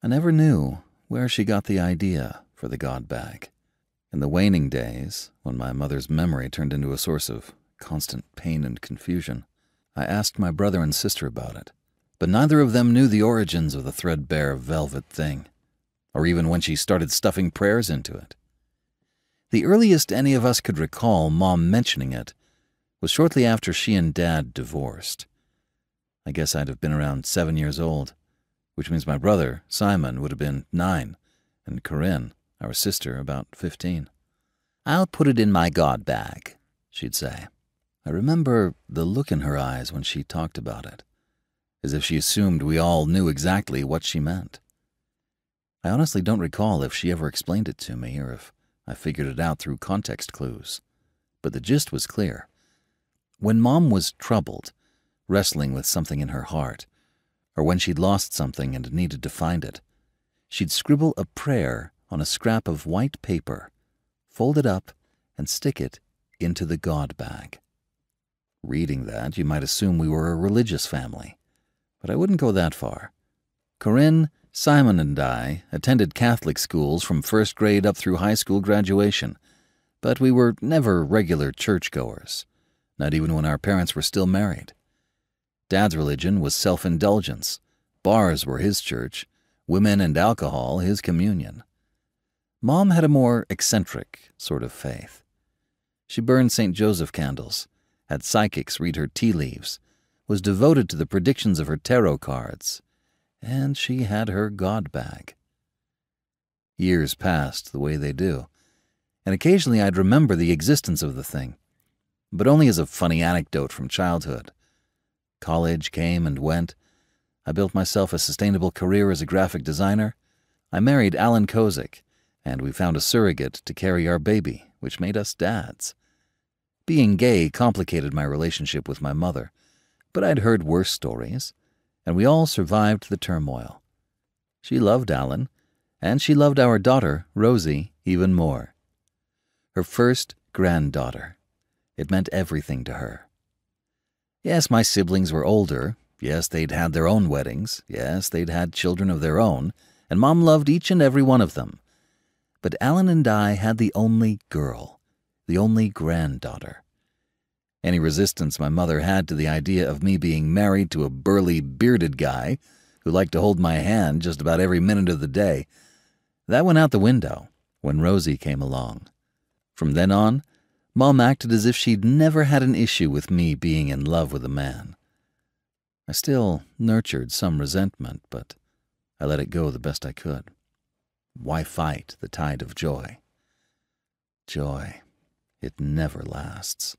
I never knew where she got the idea for the God bag. In the waning days, when my mother's memory turned into a source of constant pain and confusion, I asked my brother and sister about it, but neither of them knew the origins of the threadbare velvet thing, or even when she started stuffing prayers into it. The earliest any of us could recall Mom mentioning it was shortly after she and Dad divorced. I guess I'd have been around 7 years old, which means my brother, Simon, would have been 9, and Corinne, our sister, about 15. "I'll put it in my God bag," she'd say. I remember the look in her eyes when she talked about it, as if she assumed we all knew exactly what she meant. I honestly don't recall if she ever explained it to me or if I figured it out through context clues, but the gist was clear. When Mom was troubled, wrestling with something in her heart, or when she'd lost something and needed to find it, she'd scribble a prayer on a scrap of white paper, fold it up, and stick it into the God bag. Reading that, you might assume we were a religious family, but I wouldn't go that far. Corinne, Simon, and I attended Catholic schools from first grade up through high school graduation, but we were never regular churchgoers, not even when our parents were still married. Dad's religion was self-indulgence. Bars were his church, women and alcohol his communion. Mom had a more eccentric sort of faith. She burned St. Joseph candles, had psychics read her tea leaves, was devoted to the predictions of her tarot cards, and she had her God bag. Years passed the way they do, and occasionally I'd remember the existence of the thing, but only as a funny anecdote from childhood. College came and went. I built myself a sustainable career as a graphic designer. I married Alan Kozik, and we found a surrogate to carry our baby, which made us dads. Being gay complicated my relationship with my mother, but I'd heard worse stories, and we all survived the turmoil. She loved Alan, and she loved our daughter, Rosie, even more. Her first granddaughter. It meant everything to her. Yes, my siblings were older. Yes, they'd had their own weddings. Yes, they'd had children of their own, and Mom loved each and every one of them. But Alan and I had the only girl, the only granddaughter. Any resistance my mother had to the idea of me being married to a burly, bearded guy who liked to hold my hand just about every minute of the day, that went out the window when Rosie came along. From then on, Mom acted as if she'd never had an issue with me being in love with a man. I still nurtured some resentment, but I let it go the best I could. Why fight the tide of joy? Joy, it never lasts.